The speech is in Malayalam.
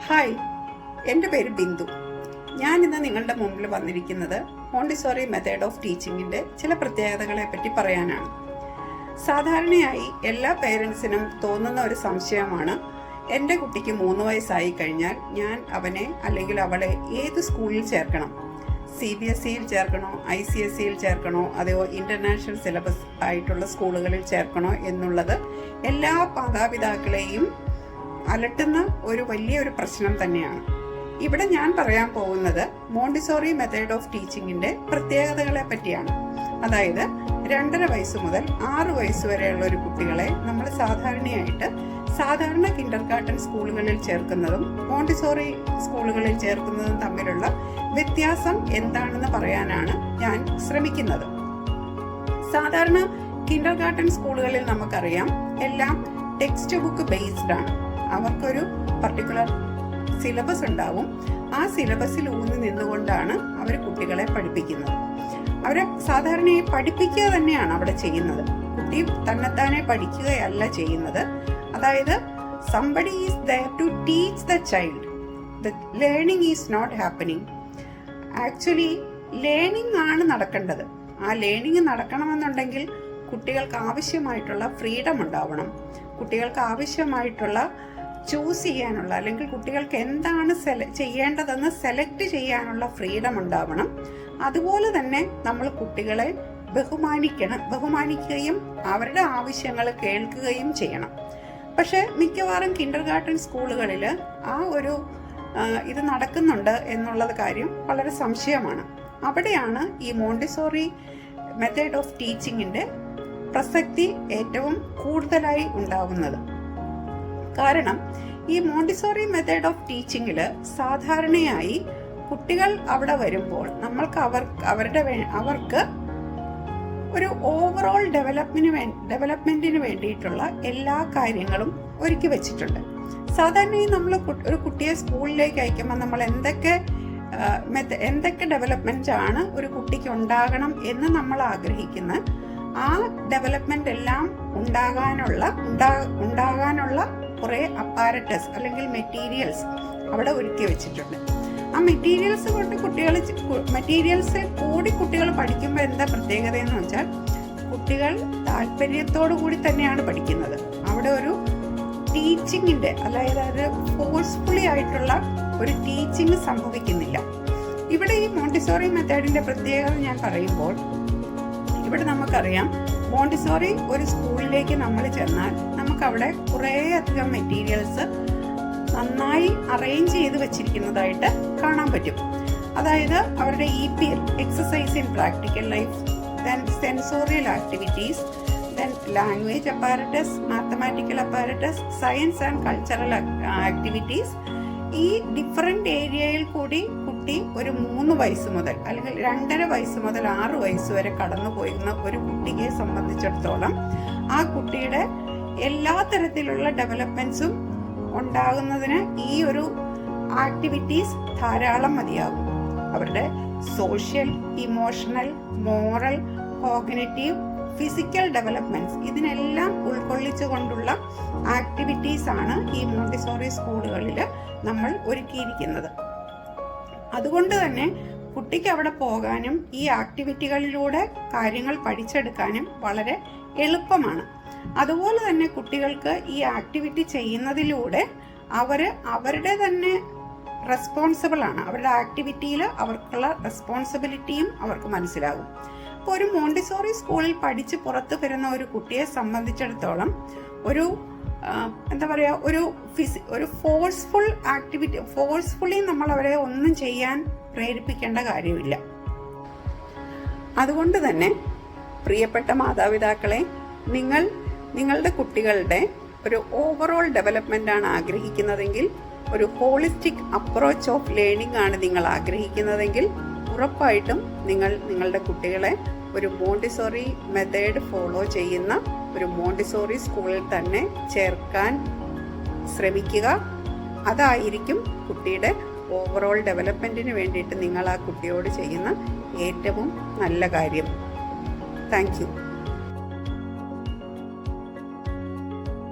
ഹായ്, എൻ്റെ പേര് ബിന്ദു. ഞാനിന്ന് നിങ്ങളുടെ മുമ്പിൽ വന്നിരിക്കുന്നത് മോണ്ടിസോറി മെത്തേഡ് ഓഫ് ടീച്ചിങ്ങിൻ്റെ ചില പ്രത്യേകതകളെ പറ്റി പറയാനാണ്. സാധാരണയായി എല്ലാ പേരൻസിനും തോന്നുന്ന ഒരു സംശയമാണ്, എൻ്റെ കുട്ടിക്ക് 3 വയസ്സായി കഴിഞ്ഞാൽ ഞാൻ അവനെ അല്ലെങ്കിൽ അവളെ ഏത് സ്കൂളിൽ ചേർക്കണം? CBSEയിൽ ചേർക്കണോ, ICSEയിൽ ചേർക്കണോ, അതോ ഇൻ്റർനാഷണൽ സിലബസ് ആയിട്ടുള്ള സ്കൂളുകളിൽ ചേർക്കണോ എന്നുള്ളത് എല്ലാ മാതാപിതാക്കളെയും അലട്ടുന്ന ഒരു വലിയൊരു പ്രശ്നം തന്നെയാണ്. ഇവിടെ ഞാൻ പറയാൻ പോകുന്നത് മോണ്ടിസോറി മെത്തേഡ് ഓഫ് ടീച്ചിങ്ങിന്റെ പ്രത്യേകതകളെ പറ്റിയാണ്. അതായത് 2.5 വയസ്സ് മുതൽ 6 വയസ്സ് വരെയുള്ള ഒരു കുട്ടികളെ നമ്മൾ സാധാരണ കിൻഡർഗാർട്ടൻ സ്കൂളുകളിൽ ചേർക്കുന്നതും മോണ്ടിസോറി സ്കൂളുകളിൽ ചേർക്കുന്നതും തമ്മിലുള്ള വ്യത്യാസം എന്താണെന്ന് പറയാനാണ് ഞാൻ ശ്രമിക്കുന്നത്. സാധാരണ കിൻഡർഗാർട്ടൻ സ്കൂളുകളിൽ നമുക്കറിയാം എല്ലാം ടെക്സ്റ്റ് ബുക്ക് ബേസ്ഡ് ആണ്. അവർക്കൊരു പർട്ടിക്കുലർ സിലബസ് ഉണ്ടാവും. ആ സിലബസിൽ ഊന്നി നിന്നുകൊണ്ടാണ് അവർ കുട്ടികളെ പഠിപ്പിക്കുന്നത്. അവരെ സാധാരണയായി പഠിപ്പിക്കുക തന്നെയാണ് അവിടെ ചെയ്യുന്നത്. കുട്ടി തന്നെത്താനെ പഠിക്കുകയല്ല ചെയ്യുന്നത്. അതായത് somebody is there to teach the child. The learning is not happening. Actually learning ആണ് നടക്കേണ്ടത്. ആ ലേണിംഗ് നടക്കണമെന്നുണ്ടെങ്കിൽ കുട്ടികൾക്ക് ആവശ്യമായിട്ടുള്ള ഫ്രീഡം ഉണ്ടാവണം. കുട്ടികൾക്ക് ആവശ്യമായിട്ടുള്ള ചൂസ് ചെയ്യാനുള്ള അല്ലെങ്കിൽ കുട്ടികൾക്ക് എന്താണ് ചെയ്യേണ്ടതെന്ന് സെലക്ട് ചെയ്യാനുള്ള ഫ്രീഡം ഉണ്ടാവണം. അതുപോലെ തന്നെ നമ്മൾ കുട്ടികളെ ബഹുമാനിക്കുകയും അവരുടെ ആവശ്യങ്ങൾ കേൾക്കുകയും ചെയ്യണം. പക്ഷെ മിക്കവാറും കിൻഡർഗാർട്ടൻ സ്കൂളുകളിൽ ആ ഒരു ഇത് നടക്കുന്നുണ്ട് എന്നുള്ളത് കാര്യം വളരെ സംശയമാണ്. അവിടെയാണ് ഈ മോണ്ടിസോറി മെത്തേഡ് ഓഫ് ടീച്ചിങ്ങിന്റെ പ്രസക്തി ഏറ്റവും കൂടുതലായി ഉണ്ടാവുന്നത്. കാരണം ഈ മോണ്ടിസോറി മെത്തേഡ് ഓഫ് ടീച്ചിങ്ങിൽ സാധാരണയായി കുട്ടികൾ അവിടെ വരുമ്പോൾ നമ്മൾക്ക് അവർക്ക് ഒരു ഓവറോൾ ഡെവലപ്മെന്റിന് വേണ്ടിയിട്ടുള്ള എല്ലാ കാര്യങ്ങളും ഒരുക്കി വെച്ചിട്ടുണ്ട്. സാധാരണയായി നമ്മൾ ഒരു കുട്ടിയെ സ്കൂളിലേക്ക് അയക്കുമ്പോൾ നമ്മൾ എന്തൊക്കെ ഡെവലപ്മെന്റ് ആണ് ഒരു കുട്ടിക്ക് ഉണ്ടാകണം എന്ന് നമ്മൾ ആഗ്രഹിക്കുന്ന ആ ഡെവലപ്മെന്റ് എല്ലാം ഉണ്ടാകാനുള്ള കുറെ അപ്പാരറ്റസ് അല്ലെങ്കിൽ മെറ്റീരിയൽസ് അവിടെ ഒരുക്കി വെച്ചിട്ടുണ്ട്. ആ മെറ്റീരിയൽസിൽ കൂടി കുട്ടികൾ പഠിക്കുമ്പോൾ എന്താ പ്രത്യേകത എന്ന് വെച്ചാൽ കുട്ടികൾ താല്പര്യത്തോടു കൂടി തന്നെയാണ് പഠിക്കുന്നത്. അവിടെ ഒരു ടീച്ചിങ്ങിന്റെ അതായത് ഫോഴ്സ്ഫുള്ളി ആയിട്ടുള്ള ഒരു ടീച്ചിങ് സംഭവിക്കുന്നില്ല. ഇവിടെ ഈ മോണ്ടിസോറി മെത്തേഡിന്റെ പ്രത്യേകത ഞാൻ പറയുമ്പോൾ ഇവിടെ നമുക്കറിയാം, മോണ്ടിസോറി ഒരു സ്കൂളിലേക്ക് നമ്മൾ ചെന്നാൽ നമുക്കവിടെ കുറേയധികം മെറ്റീരിയൽസ് നന്നായി അറേഞ്ച് ചെയ്ത് വെച്ചിരിക്കുന്നതായിട്ട് കാണാൻ പറ്റും. അതായത് അവരുടെ EPL exercise in practical life, then sensorial activities, then language apparatus, mathematical apparatus, science and cultural activities. ഈ ഡിഫറെന്റ് ഏരിയയിൽ കൂടി കുട്ടി ഒരു 3 വയസ്സ് മുതൽ അല്ലെങ്കിൽ 2.5 വയസ്സ് മുതൽ 6 വയസ്സ് വരെ കടന്നു പോയിരുന്ന ഒരു കുട്ടിയെ സംബന്ധിച്ചിടത്തോളം ആ കുട്ടിയുടെ എല്ലാ തരത്തിലുള്ള ഡെവലപ്മെന്റ്സും ഉണ്ടാകുന്നതിന് ഈ ഒരു ആക്ടിവിറ്റീസ് ധാരാളം മതിയാകും. അവരുടെ social, emotional, moral, cognitive, physical developments ഇതിനെല്ലാം ഉൾക്കൊള്ളിച്ചുകൊണ്ടുള്ള ആക്ടിവിറ്റീസ് ആണ് ഈ മോണ്ടിസോറി സ്കൂളുകളിൽ നമ്മൾ ഒരുക്കിയിരിക്കുന്നത്. അതുകൊണ്ട് തന്നെ കുട്ടിക്ക് അവിടെ പോകാനും ഈ ആക്ടിവിറ്റികളിലൂടെ കാര്യങ്ങൾ പഠിച്ചെടുക്കാനും വളരെ എളുപ്പമാണ്. അതുപോലെ തന്നെ കുട്ടികൾക്ക് ഈ ആക്ടിവിറ്റി ചെയ്യുന്നതിലൂടെ അവരുടെ തന്നെ റെസ്പോൺസിബിൾ ആണ്. അവരുടെ ആക്ടിവിറ്റിയിൽ അവർക്കുള്ള റെസ്പോൺസിബിലിറ്റിയും അവർക്ക് മനസ്സിലാകും. അപ്പോൾ ഒരു മോണ്ടിസോറി സ്കൂളിൽ പഠിച്ച് പുറത്തു വരുന്ന ഒരു കുട്ടിയെ സംബന്ധിച്ചിടത്തോളം ഒരു ഫോഴ്സ്ഫുള്ളി നമ്മൾ അവരെ ഒന്നും ചെയ്യാൻ പ്രേരിപ്പിക്കേണ്ട കാര്യമില്ല. അതുകൊണ്ട് തന്നെ പ്രിയപ്പെട്ട മാതാപിതാക്കളെ, നിങ്ങളുടെ കുട്ടികളുടെ ഒരു ഓവറോൾ ഡെവലപ്മെന്റ് ആണ് ആഗ്രഹിക്കുന്നതെങ്കിൽ, ഒരു ഹോളിസ്റ്റിക് അപ്രോച്ച് ഓഫ് ലേണിംഗ് ആണ് നിങ്ങൾ ആഗ്രഹിക്കുന്നതെങ്കിൽ, ഉറപ്പായിട്ടും നിങ്ങളുടെ കുട്ടികളെ ഒരു മോണ്ടിസോറി മെത്തേഡ് ഫോളോ ചെയ്യുന്ന ഒരു മോണ്ടിസോറി സ്കൂളിൽ തന്നെ ചേർക്കാൻ ശ്രമിക്കുക. അതായിരിക്കും കുട്ടിയുടെ ഓവറോൾ ഡെവലപ്മെന്റിന് വേണ്ടിയിട്ട് നിങ്ങൾ ആ കുട്ടിയോട് ചെയ്യുന്ന ഏറ്റവും നല്ല കാര്യം. Thank you.